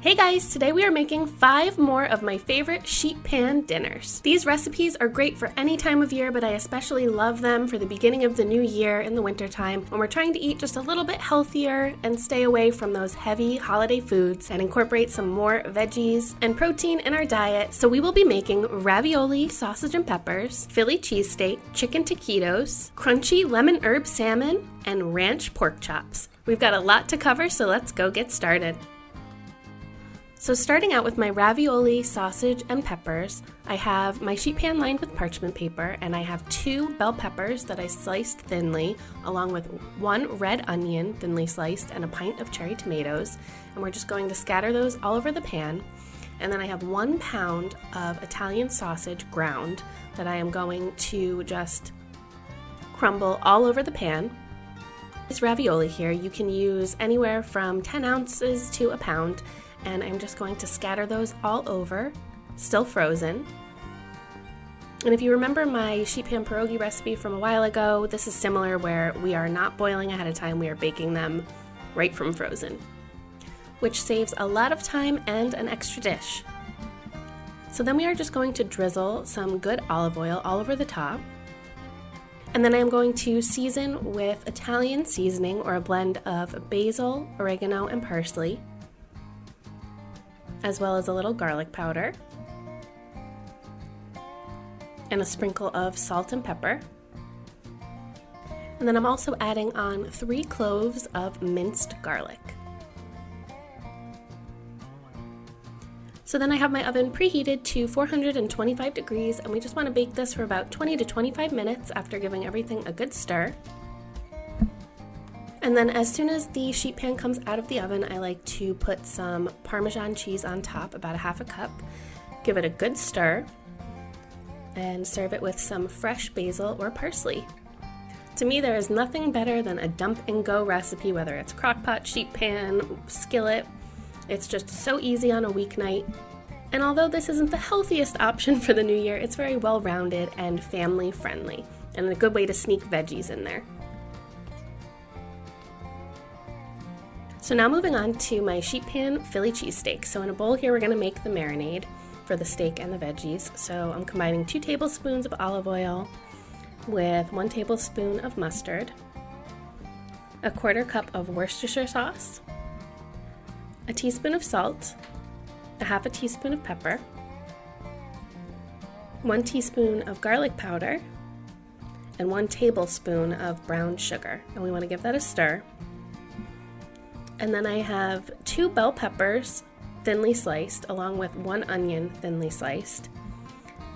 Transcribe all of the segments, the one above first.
Hey guys, today we are making 5 more of my favorite sheet pan dinners. These recipes are great for any time of year, but I especially love them for the beginning of the new year in the wintertime when we're trying to eat just a little bit healthier and stay away from those heavy holiday foods and incorporate some more veggies and protein in our diet. So we will be making ravioli, sausage and peppers, Philly cheesesteak, chicken taquitos, crunchy lemon herb salmon, and ranch pork chops. We've got a lot to cover, so let's go get started. So starting out with my ravioli, sausage, and peppers, I have my sheet pan lined with parchment paper, and I have 2 bell peppers that I sliced thinly, along with 1 red onion thinly sliced and a pint of cherry tomatoes, and we're just going to scatter those all over the pan. And then I have 1 pound of Italian sausage ground that I am going to just crumble all over the pan. This ravioli here, you can use anywhere from 10 ounces to a pound, and I'm just going to scatter those all over, still frozen. And if you remember my sheet pan pierogi recipe from a while ago, this is similar where we are not boiling ahead of time, we are baking them right from frozen, which saves a lot of time and an extra dish. So then we are just going to drizzle some good olive oil all over the top. And then I'm going to season with Italian seasoning or a blend of basil, oregano, and parsley, as well as a little garlic powder, and a sprinkle of salt and pepper. And then I'm also adding on 3 cloves of minced garlic. So then I have my oven preheated to 425 degrees, and we just want to bake this for about 20 to 25 minutes after giving everything a good stir. And then as soon as the sheet pan comes out of the oven, I like to put some Parmesan cheese on top, about a half a cup, give it a good stir, and serve it with some fresh basil or parsley. To me, there is nothing better than a dump and go recipe, whether it's crock pot, sheet pan, skillet. It's just so easy on a weeknight. And although this isn't the healthiest option for the new year, it's very well-rounded and family friendly, and a good way to sneak veggies in there. So now moving on to my sheet pan Philly cheesesteaks. So in a bowl here, we're going to make the marinade for the steak and the veggies. So I'm combining 2 tablespoons of olive oil with 1 tablespoon of mustard, a 1/4 cup of Worcestershire sauce, a teaspoon of salt, a 1/2 teaspoon of pepper, 1 teaspoon of garlic powder, and 1 tablespoon of brown sugar. And we want to give that a stir. And then I have 2 bell peppers thinly sliced, along with 1 onion thinly sliced,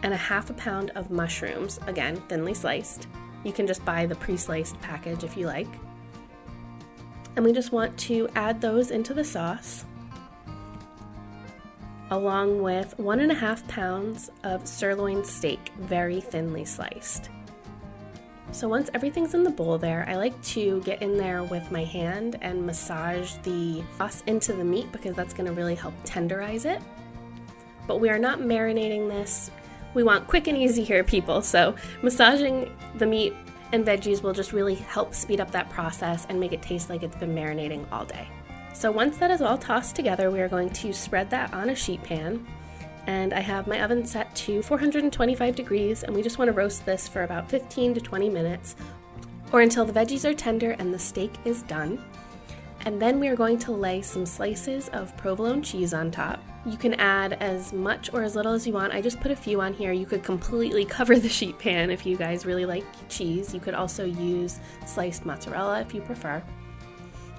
and a 1/2 pound of mushrooms, again thinly sliced. You can just buy the pre-sliced package if you like. And we just want to add those into the sauce, along with 1.5 pounds of sirloin steak, very thinly sliced. So once everything's in the bowl there, I like to get in there with my hand and massage the sauce into the meat because that's going to really help tenderize it. But we are not marinating this. We want quick and easy here, people. So massaging the meat and veggies will just really help speed up that process and make it taste like it's been marinating all day. So once that is all tossed together, we are going to spread that on a sheet pan. And I have my oven set to 425 degrees, and we just want to roast this for about 15 to 20 minutes, or until the veggies are tender and the steak is done. And then we are going to lay some slices of provolone cheese on top. You can add as much or as little as you want. I just put a few on here. You could completely cover the sheet pan if you guys really like cheese. You could also use sliced mozzarella if you prefer.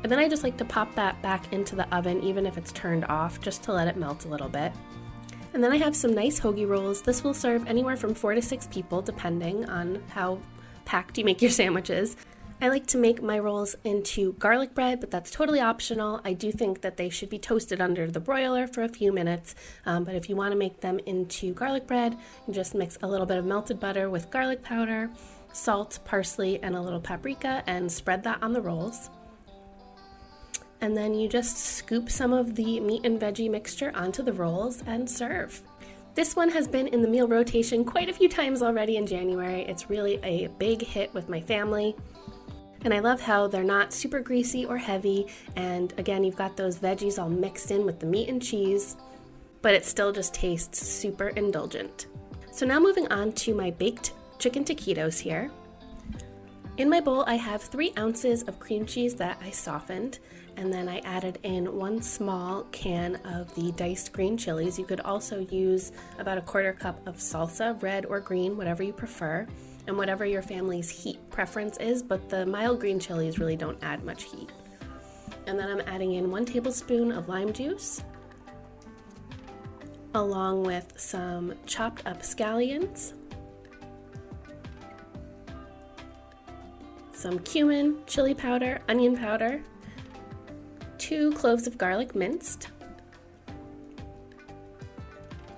And then I just like to pop that back into the oven, even if it's turned off, just to let it melt a little bit. And then I have some nice hoagie rolls. This will serve anywhere from 4 to 6 people, depending on how packed you make your sandwiches. I like to make my rolls into garlic bread, but that's totally optional. I do think that they should be toasted under the broiler for a few minutes, but if you want to make them into garlic bread, you just mix a little bit of melted butter with garlic powder, salt, parsley, and a little paprika, and spread that on the rolls. And then you just scoop some of the meat and veggie mixture onto the rolls and serve. This one has been in the meal rotation quite a few times already in January. It's really a big hit with my family. And I love how they're not super greasy or heavy, and again, you've got those veggies all mixed in with the meat and cheese, but it still just tastes super indulgent. So now moving on to my baked chicken taquitos here. In my bowl, I have 3 ounces of cream cheese that I softened, and then I added in 1 small can of the diced green chilies. You could also use about a 1/4 cup of salsa, red or green, whatever you prefer, and whatever your family's heat preference is, but the mild green chilies really don't add much heat. And then I'm adding in 1 tablespoon of lime juice, along with some chopped up scallions, some cumin, chili powder, onion powder, 2 cloves of garlic minced,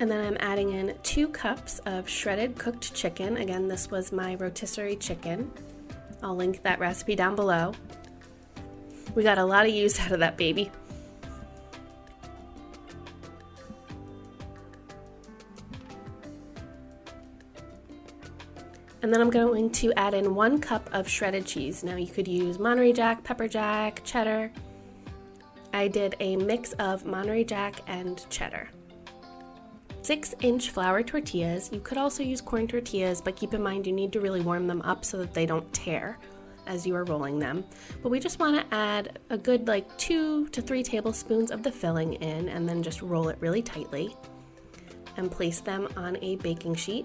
and then I'm adding in 2 cups of shredded cooked chicken. Again, this was my rotisserie chicken. I'll link that recipe down below. We got a lot of use out of that baby. And then I'm going to add in 1 cup of shredded cheese. Now you could use Monterey Jack, pepper jack, cheddar. I did a mix of Monterey Jack and cheddar. 6-inch flour tortillas. You could also use corn tortillas, but keep in mind you need to really warm them up so that they don't tear as you are rolling them. But we just want to add a good 2 to 3 tablespoons of the filling in, and then just roll it really tightly and place them on a baking sheet.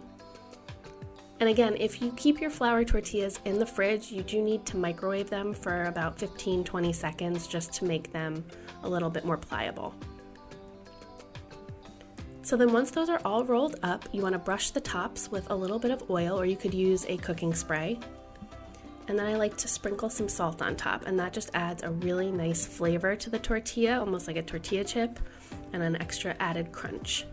And again, if you keep your flour tortillas in the fridge, you do need to microwave them for about 15-20 seconds just to make them a little bit more pliable. So then once those are all rolled up, you want to brush the tops with a little bit of oil, or you could use a cooking spray. And then I like to sprinkle some salt on top, and that just adds a really nice flavor to the tortilla, almost like a tortilla chip, and an extra added crunch.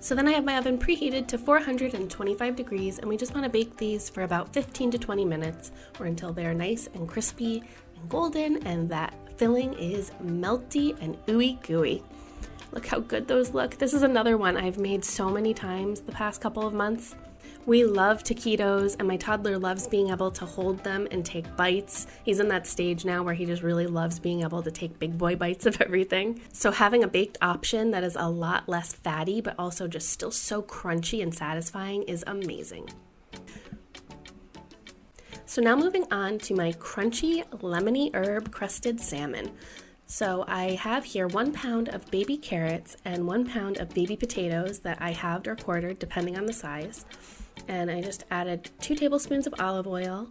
So then I have my oven preheated to 425 degrees, and we just want to bake these for about 15 to 20 minutes, or until they're nice and crispy and golden, and that filling is melty and ooey gooey. Look how good those look. This is another one I've made so many times the past couple of months. We love taquitos, and my toddler loves being able to hold them and take bites. He's in that stage now where he just really loves being able to take big boy bites of everything. So having a baked option that is a lot less fatty, but also just still so crunchy and satisfying is amazing. So now moving on to my crunchy lemony herb crusted salmon. So I have here 1 pound of baby carrots and 1 pound of baby potatoes that I halved or quartered depending on the size. And I just added 2 tablespoons of olive oil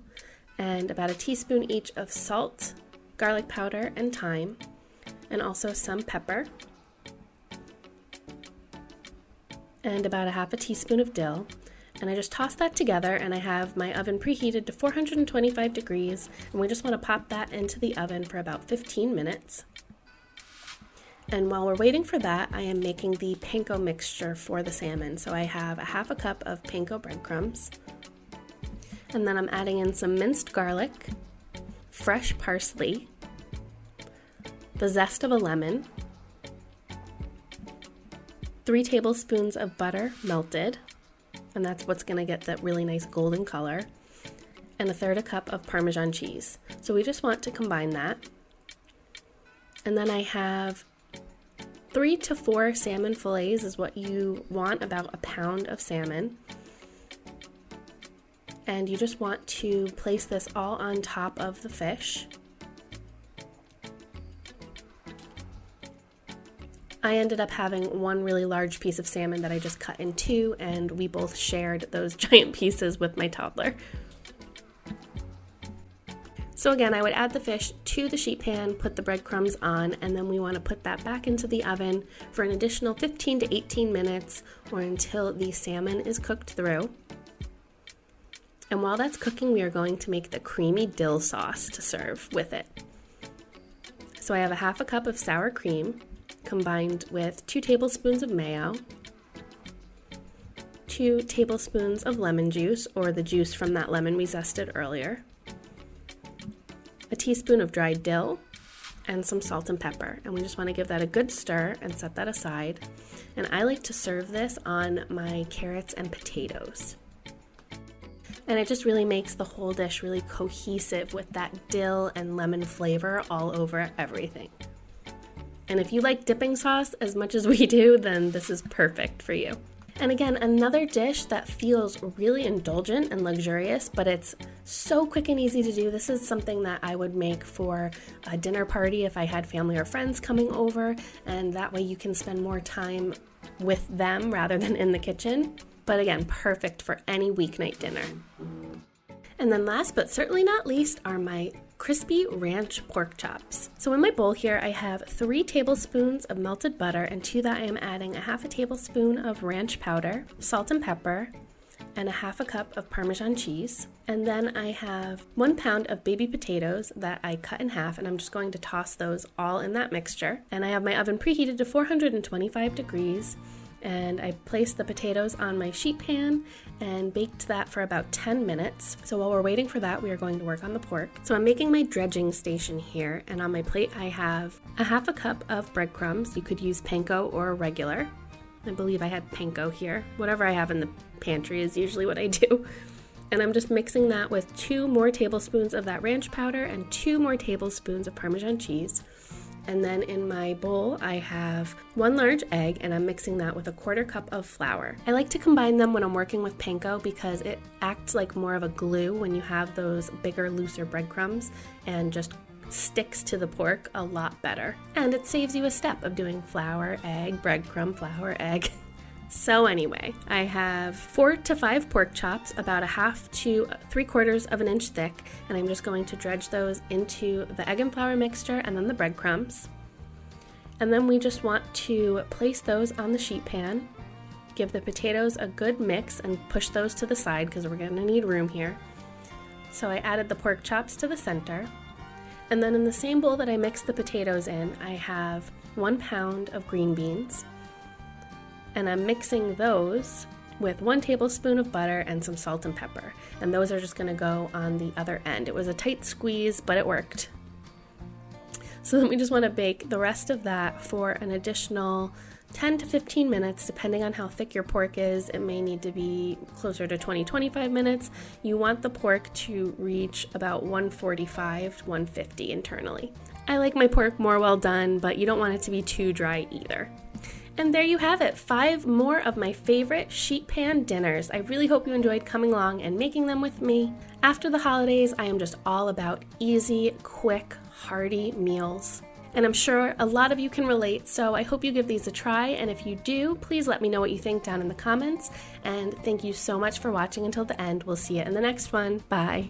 and about a teaspoon each of salt, garlic powder, and thyme, and also some pepper, and about a half a teaspoon of dill. And I just toss that together, and I have my oven preheated to 425 degrees, and we just want to pop that into the oven for about 15 minutes. And while we're waiting for that, I am making the panko mixture for the salmon. So I have a half a cup of panko breadcrumbs, and then I'm adding in some minced garlic, fresh parsley, the zest of a lemon, 3 tablespoons of butter melted, and that's what's going to get that really nice golden color, and 1/3 cup of Parmesan cheese. So we just want to combine that. And then I have 3 to 4 salmon fillets is what you want, about a pound of salmon. And you just want to place this all on top of the fish. I ended up having 1 really large piece of salmon that I just cut in 2, and we both shared those giant pieces with my toddler. So again, I would add the fish to the sheet pan, put the breadcrumbs on, and then we want to put that back into the oven for an additional 15 to 18 minutes, or until the salmon is cooked through. And while that's cooking, we are going to make the creamy dill sauce to serve with it. So I have a half a cup of sour cream, combined with 2 tablespoons of mayo, 2 tablespoons of lemon juice, or the juice from that lemon we zested earlier, a teaspoon of dried dill, and some salt and pepper. And we just want to give that a good stir and set that aside. And I like to serve this on my carrots and potatoes. And it just really makes the whole dish really cohesive with that dill and lemon flavor all over everything. And if you like dipping sauce as much as we do, then this is perfect for you. And again, another dish that feels really indulgent and luxurious, but it's so quick and easy to do. This is something that I would make for a dinner party if I had family or friends coming over, and that way you can spend more time with them rather than in the kitchen. But again, perfect for any weeknight dinner. And then last but certainly not least are my crispy ranch pork chops. So in my bowl here, I have 3 tablespoons of melted butter, and to that I am adding a half a tablespoon of ranch powder, salt and pepper, and a half a cup of Parmesan cheese. And then I have 1 pound of baby potatoes that I cut in half, and I'm just going to toss those all in that mixture. And I have my oven preheated to 425 degrees. And I placed the potatoes on my sheet pan and baked that for about 10 minutes. So while we're waiting for that, we are going to work on the pork. So I'm making my dredging station here, and on my plate I have a half a cup of breadcrumbs. You could use panko or regular. I believe I had panko here. Whatever I have in the pantry is usually what I do. And I'm just mixing that with 2 more tablespoons of that ranch powder and 2 more tablespoons of Parmesan cheese. And then in my bowl, I have 1 large egg, and I'm mixing that with a 1/4 cup of flour. I like to combine them when I'm working with panko because it acts like more of a glue when you have those bigger, looser breadcrumbs, and just sticks to the pork a lot better. And it saves you a step of doing flour, egg, breadcrumb, flour, egg. So anyway, I have 4 to 5 pork chops, about a half to 3/4 of an inch thick, and I'm just going to dredge those into the egg and flour mixture and then the breadcrumbs. And then we just want to place those on the sheet pan, give the potatoes a good mix, and push those to the side because we're going to need room here. So I added the pork chops to the center. And then in the same bowl that I mixed the potatoes in, I have 1 pound of green beans. And I'm mixing those with 1 tablespoon of butter and some salt and pepper. And those are just gonna go on the other end. It was a tight squeeze, but it worked. So then we just wanna bake the rest of that for an additional 10 to 15 minutes, depending on how thick your pork is. It may need to be closer to 20-25 minutes. You want the pork to reach about 145 to 150 internally. I like my pork more well done, but you don't want it to be too dry either. And there you have it, 5 more of my favorite sheet pan dinners. I really hope you enjoyed coming along and making them with me. After the holidays, I am just all about easy, quick, hearty meals. And I'm sure a lot of you can relate, so I hope you give these a try. And if you do, please let me know what you think down in the comments. And thank you so much for watching until the end. We'll see you in the next one. Bye.